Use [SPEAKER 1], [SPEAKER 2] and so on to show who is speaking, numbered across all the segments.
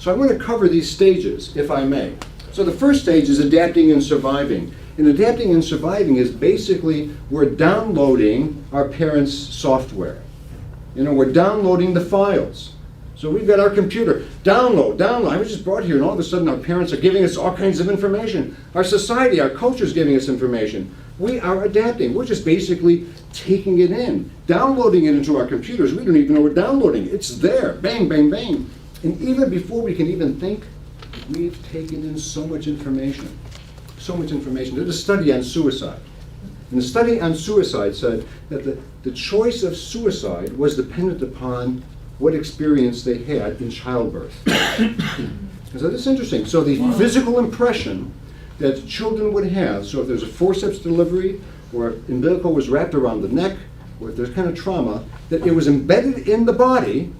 [SPEAKER 1] So I want to cover these stages, if I may. So the first stage is adapting and surviving. And adapting and surviving is basically we're downloading our parents' software. You know, we're downloading the files. So we've got our computer, download. I was just brought here and all of a sudden our parents are giving us all kinds of information. Our society, our culture is giving us information. We are adapting. We're just basically taking it in, downloading it into our computers. We don't even know we're downloading it. It's there, bang, bang, bang. And even before we can even think, we've taken in so much information. So much information. There's a study on suicide. And the study on suicide said that the choice of suicide was dependent upon what experience they had in childbirth. So that's interesting. So the physical impression that children would have, so if there's a forceps delivery, or umbilical was wrapped around the neck, or if there's kind of trauma, that it was embedded in the body,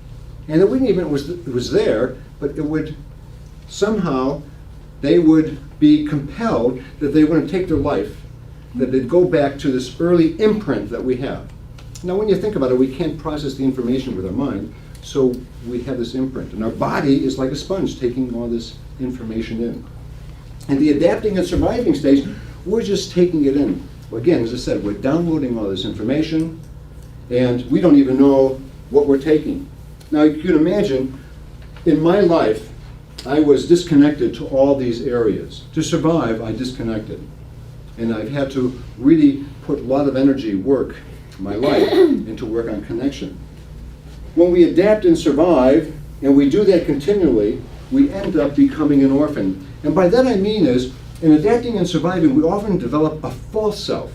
[SPEAKER 1] and it wouldn't even, it was there, but it would somehow, they would be compelled that they were going to take their life, that they'd go back to this early imprint that we have. Now when you think about it, we can't process the information with our mind, so we have this imprint. And our body is like a sponge taking all this information in. And the adapting and surviving stage, we're just taking it in. Well, again, as I said, we're downloading all this information, and we don't even know what we're taking. Now you can imagine, in my life, I was disconnected to all these areas. To survive, I disconnected. And I've had to really put a lot of energy, work, my life, into work on connection. When we adapt and survive, and we do that continually, we end up becoming an orphan. And by that I mean is, in adapting and surviving, we often develop a false self.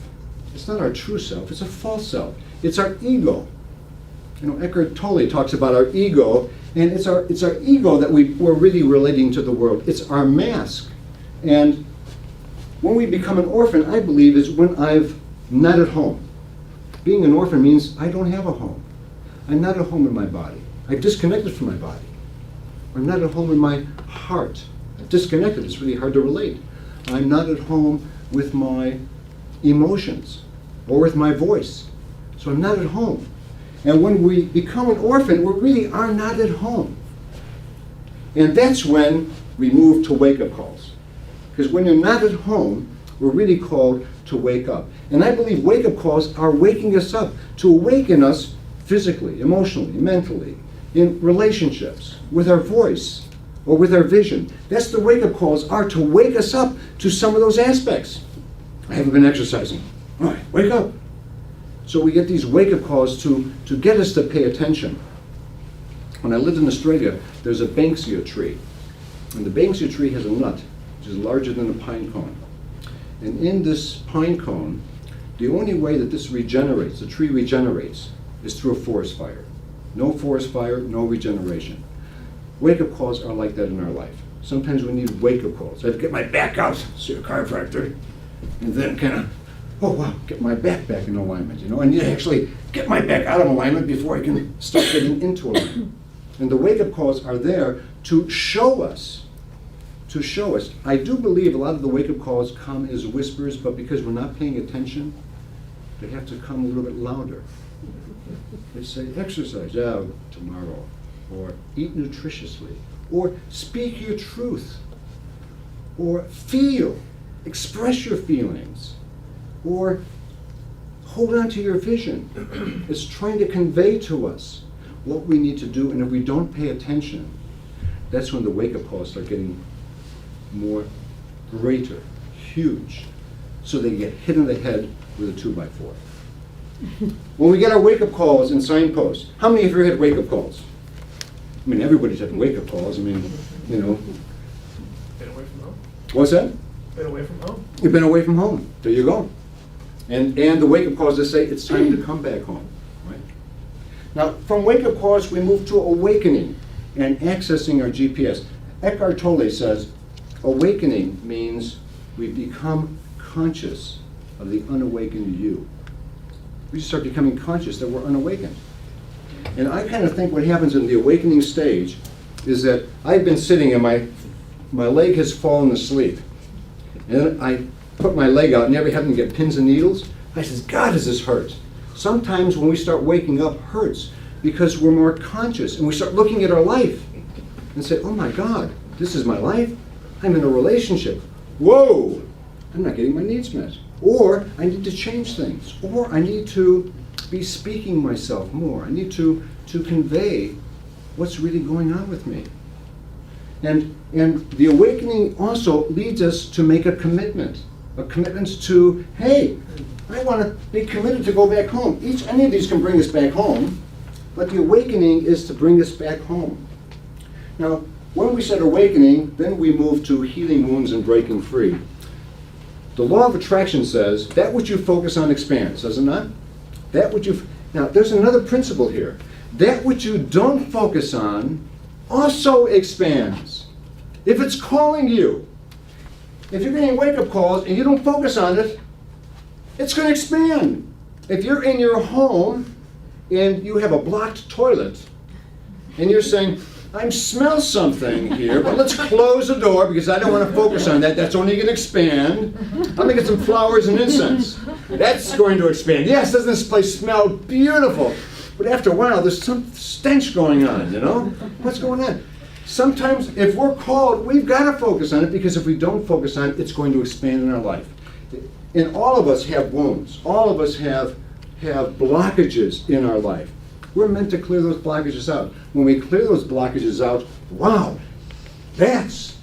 [SPEAKER 1] It's not our true self, it's a false self. It's our ego. You know, Eckhart Tolle talks about our ego, and it's our ego that we're really relating to the world. It's our mask. And when we become an orphan, I believe, is when I'm not at home. Being an orphan means I don't have a home. I'm not at home in my body. I've disconnected from my body. I'm not at home in my heart. I've disconnected. It's really hard to relate. I'm not at home with my emotions or with my voice. So I'm not at home. And when we become an orphan, we really are not at home. And that's when we move to wake-up calls. Because when you're not at home, we're really called to wake up. And I believe wake-up calls are waking us up, to awaken us physically, emotionally, mentally, in relationships, with our voice, or with our vision. That's the wake-up calls, are to wake us up to some of those aspects. I haven't been exercising. All right, wake up. So we get these wake-up calls to get us to pay attention. When I lived in Australia, there's a banksia tree. And the banksia tree has a nut, which is larger than a pine cone. And in this pine cone, the only way that this regenerates, the tree regenerates, is through a forest fire. No forest fire, no regeneration. Wake-up calls are like that in our life. Sometimes we need wake-up calls. I have to get my back out, see a chiropractor, and then kind of, oh wow, get my back back in alignment, you know. I need to actually get my back out of alignment before I can start getting into alignment. And the wake-up calls are there to show us. I do believe a lot of the wake-up calls come as whispers, but because we're not paying attention, they have to come a little bit louder. They say, exercise out tomorrow, or eat nutritiously, or speak your truth, or feel, express your feelings, or hold on to your vision. It's trying to convey to us what we need to do, and if we don't pay attention, that's when the wake-up calls start getting more greater, huge, so they get hit in the head with a 2x4. When we get our wake-up calls and signposts, how many of you had wake-up calls? I mean, everybody's having wake-up calls. I mean, you know.
[SPEAKER 2] Been away from home.
[SPEAKER 1] What's that?
[SPEAKER 2] Been away from home.
[SPEAKER 1] You've been away from home. There you go. And the wake-up calls that say it's time to come back home. Right? Now, from wake-up calls, we move to awakening and accessing our GPS. Eckhart Tolle says, awakening means we become conscious of the unawakened you. We start becoming conscious that we're unawakened. And I kind of think what happens in the awakening stage is that I've been sitting and my leg has fallen asleep. And then I put my leg out and every having to get pins and needles. I says, God, does this hurt? Sometimes when we start waking up, hurts because we're more conscious and we start looking at our life. and say, oh my God, this is my life. I'm in a relationship. Whoa, I'm not getting my needs met. Or I need to change things. Or I need to be speaking myself more. I need to convey what's really going on with me. And the awakening also leads us to make a commitment to, hey, I want to be committed to go back home. Any of these can bring us back home, but the awakening is to bring us back home. Now, when we said awakening, then we move to healing wounds and breaking free. The law of attraction says that which you focus on expands, does it not? Now, there's another principle here. That which you don't focus on also expands. If it's calling you, if you're getting wake-up calls and you don't focus on it, it's going to expand. If you're in your home and you have a blocked toilet and you're saying, I smell something here, but let's close the door because I don't want to focus on that. That's only going to expand. I'm going to get some flowers and incense. That's going to expand. Yes, doesn't this place smell beautiful? But after a while, there's some stench going on, you know? What's going on? Sometimes, if we're called, we've got to focus on it, because if we don't focus on it, it's going to expand in our life. And all of us have wounds. All of us have blockages in our life. We're meant to clear those blockages out. When we clear those blockages out, wow, that's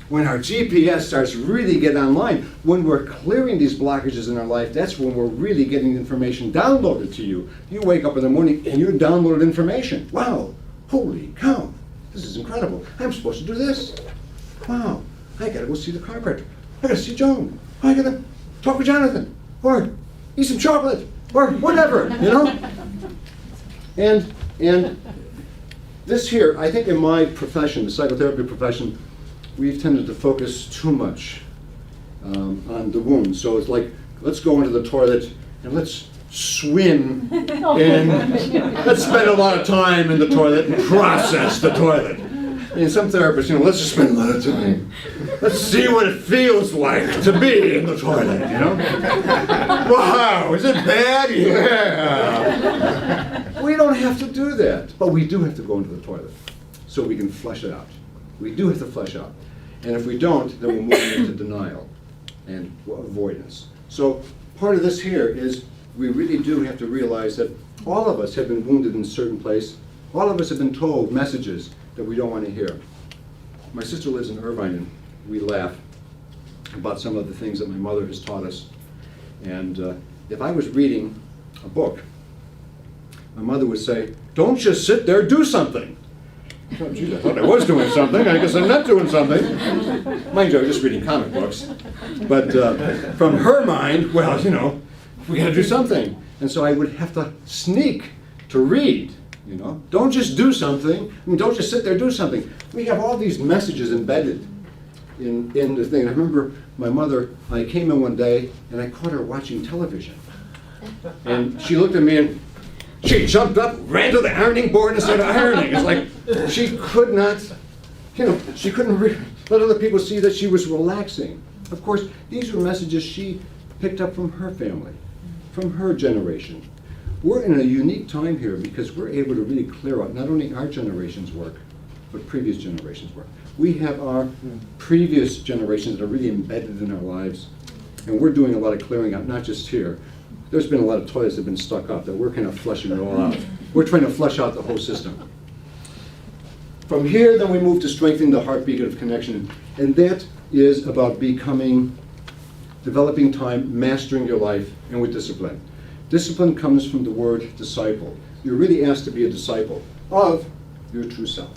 [SPEAKER 1] when our GPS starts really getting online. When we're clearing these blockages in our life, that's when we're really getting information downloaded to you. You wake up in the morning and you download information. Wow, holy cow, this is incredible. I'm supposed to do this. Wow, I gotta go see the chiropractor. I gotta see Joan. I gotta talk with Jonathan. Or eat some chocolate. Or whatever, you know? And this here, I think in my profession, the psychotherapy profession, we've tended to focus too much on the wound. So it's like, let's go into the toilet and let's swim and let's spend a lot of time in the toilet and process the toilet. And some therapists, let's just spend a lot of time. Let's see what it feels like to be in the toilet, you know? Wow, is it bad? Yeah. We don't have to do that, but we do have to go into the toilet so we can flush it out. We do have to flush out. And if we don't, then we're moving into denial and avoidance. So part of this here is we really do have to realize that all of us have been wounded in a certain place. All of us have been told messages that we don't want to hear. My sister lives in Irvine, and we laugh about some of the things that my mother has taught us. And if I was reading a book, my mother would say, don't just sit there, do something. Oh, geez, I thought I was doing something. I guess I'm not doing something. Mind you, I was just reading comic books. But from her mind, well, we got to do something. And so I would have to sneak to read. Don't just do something. Don't just sit there, do something. We have all these messages embedded in the thing. I remember my mother, I came in one day and I caught her watching television. And she looked at me and she jumped up, ran to the ironing board and started ironing. It's like she could not, she couldn't let other people see that she was relaxing. Of course, these were messages she picked up from her family, from her generation. We're in a unique time here because we're able to really clear out not only our generation's work, but previous generations' work. We have our previous generations that are really embedded in our lives, and we're doing a lot of clearing out, not just here. There's been a lot of toilets that have been stuck up that we're kind of flushing it all out. We're trying to flush out the whole system. From here, then we move to strengthening the heartbeat of connection, and that is about developing time, mastering your life, and with discipline. Discipline comes from the word disciple. You're really asked to be a disciple of your true self.